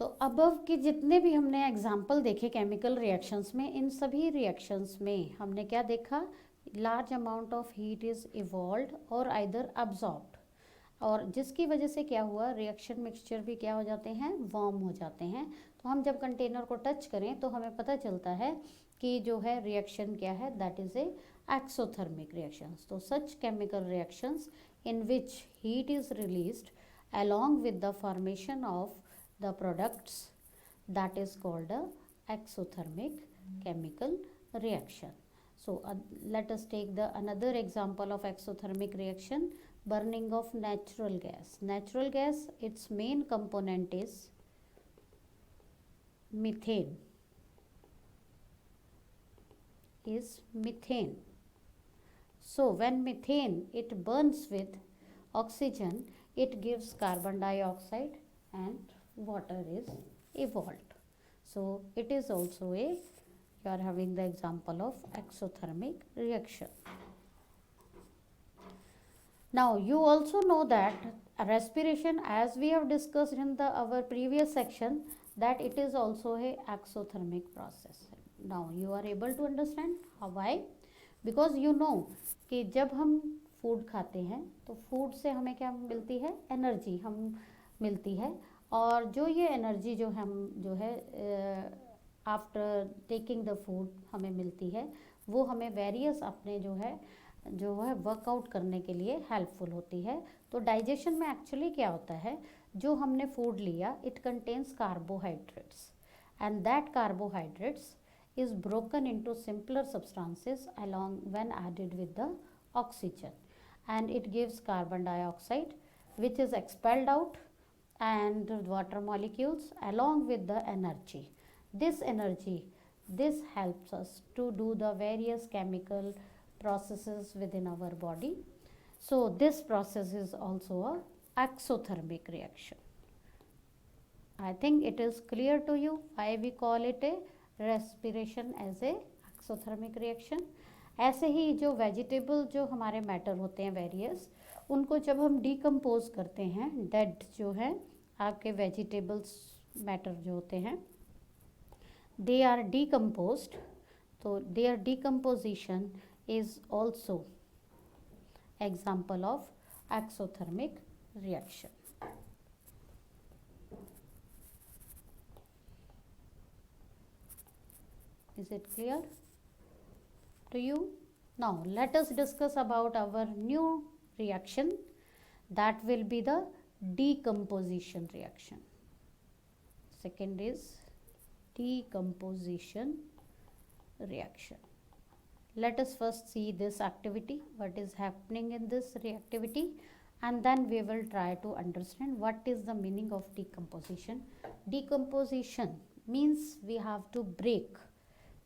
तो अबव के जितने भी हमने एग्जाम्पल देखे केमिकल रिएक्शंस में, इन सभी रिएक्शंस में हमने क्या देखा, large amount of heat is evolved और आइदर अब्जॉर्ब्ड, और जिसकी वजह से क्या हुआ, रिएक्शन मिक्सचर भी क्या हो जाते हैं, वार्म हो जाते हैं। तो हम जब कंटेनर को टच करें तो हमें पता चलता है कि जो है रिएक्शन क्या है, that is a exothermic reactions. तो such chemical reactions in which heat is released along with the formation of the products, that is called a exothermic chemical reaction. So let us take the another example of exothermic reaction, burning of natural gas. Natural gas, its main component is methane, So when methane it burns with oxygen, it gives carbon dioxide and water is evolved. So it is also a, you are having the example of exothermic reaction. Now you also know that respiration, as we have discussed in the our previous section, that it is also a exothermic process. Now you are able to understand how, why? Because you know कि जब हम food खाते हैं तो food से हमें क्या मिलती है, एनर्जी हम मिलती है, और जो ये एनर्जी जो हम जो है आफ्टर टेकिंग द फूड हमें मिलती है, वो हमें वेरियस अपने जो है वर्कआउट करने के लिए हेल्पफुल होती है। तो डाइजेशन में एक्चुअली क्या होता है, जो हमने फूड लिया it contains carbohydrates, and that carbohydrates is broken into simpler substances along when added with the oxygen, and it gives carbon dioxide which is expelled out and water molecules along with the energy. This helps us to do the various chemical processes within our body. So this process is also a exothermic reaction. I think it is clear to you why we call it a respiration as a exothermic reaction. ऐसे ही जो vegetable जो हमारे matter होते हैं various, उनको जब हम डिकम्पोज करते हैं, डेड जो है आपके वेजिटेबल्स मैटर जो होते हैं, दे आर डिकम्पोज्ड, तो their decomposition is also example of exothermic reaction. Is it clear to you? Now let us discuss about our new reaction, that will be the decomposition reaction. Second is decomposition reaction. Let us first see this activity, what is happening in this reactivity, and then we will try to understand what is the meaning of decomposition. Decomposition means we have to break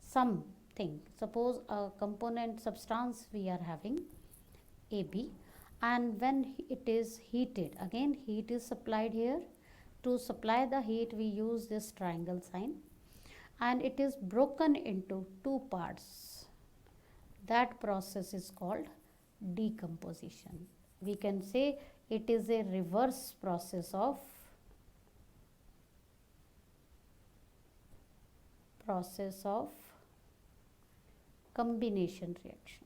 something. Suppose a component substance we are having AB, and when it is heated, again heat is supplied here. To supply the heat we use this triangle sign, and it is broken into two parts. That process is called decomposition. We can say it is a reverse process of combination reaction.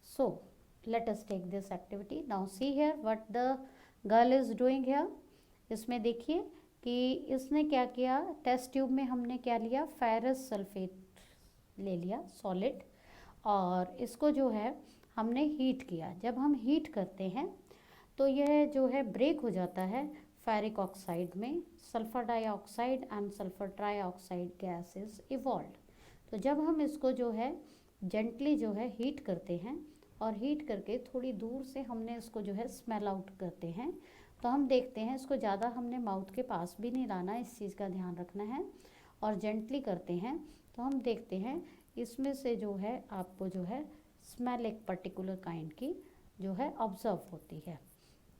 So let us take this activity. Now see here what the girl is doing here. इसमें देखिए कि इसने क्या किया, test tube में हमने क्या लिया, फेरस सल्फेट ले लिया सॉलिड, और इसको जो है हमने हीट किया। जब हम हीट करते हैं तो यह जो है ब्रेक हो जाता है फेरिक ऑक्साइड में, sulphur dioxide and sulphur trioxide gas is evolved. तो जब हम इसको जो है जेंटली जो है हीट करते हैं, और हीट करके थोड़ी दूर से हमने इसको जो है स्मेल आउट करते हैं, तो हम देखते हैं इसको ज़्यादा हमने माउथ के पास भी नहीं लाना, इस चीज़ का ध्यान रखना है, और जेंटली करते हैं तो हम देखते हैं इसमें से जो है आपको जो है स्मेल एक पर्टिकुलर काइंड की जो है ऑब्जर्व होती है।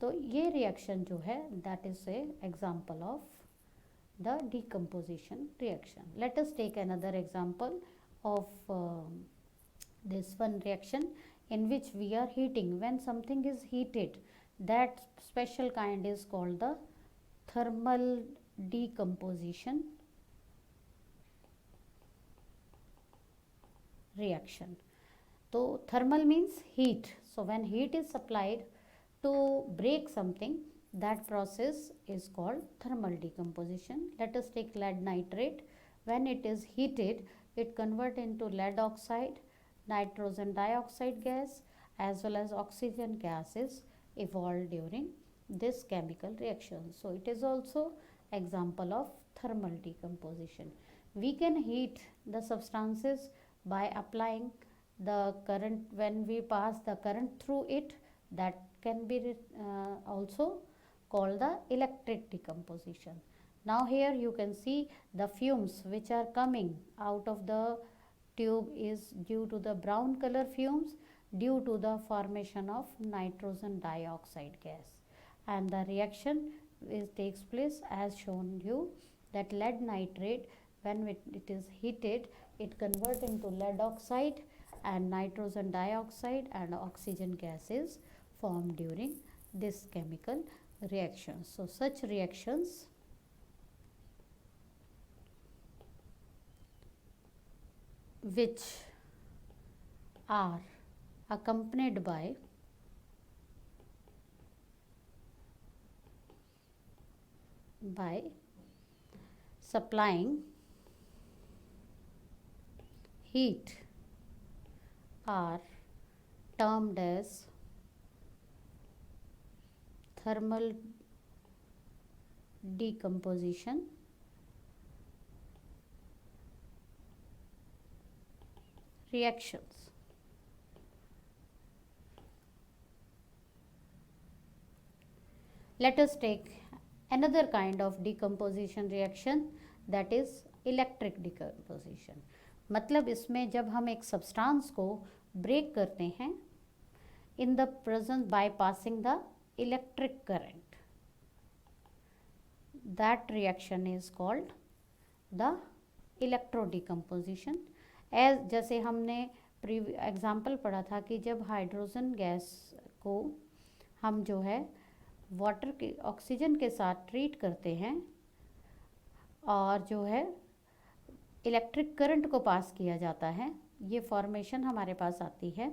तो ये रिएक्शन जो है that is a example of the decomposition reaction. Let us take another example of this one reaction in which we are heating. When something is heated, that special kind is called the thermal decomposition reaction. So thermal means heat. So when heat is supplied to break something, that process is called thermal decomposition. Let us take lead nitrate. When it is heated, it converts into lead oxide, nitrogen dioxide gas, as well as oxygen gases evolved during this chemical reaction. So it is also example of thermal decomposition. We can heat the substances by applying the current. When we pass the current through it, that can be also called the electric decomposition. Now here you can see the fumes which are coming out of the tube is due to the brown color fumes due to the formation of nitrogen dioxide gas, and the reaction takes place as shown you, that lead nitrate, when it is heated, it converts into lead oxide and nitrogen dioxide and oxygen gases formed during this chemical reaction. So such reactions which are accompanied by supplying heat are termed as thermal decomposition reactions. Let us take another kind of decomposition reaction, that is electric decomposition. मतलब इसमें जब हम एक substance को break करते हैं in the presence by passing the electric current, that reaction is called the electrodecomposition. As जैसे हमने एग्जाम्पल पढ़ा था कि जब हाइड्रोजन गैस को हम जो है वाटर के ऑक्सीजन के साथ ट्रीट करते हैं और जो है इलेक्ट्रिक करंट को पास किया जाता है, ये फॉर्मेशन हमारे पास आती है,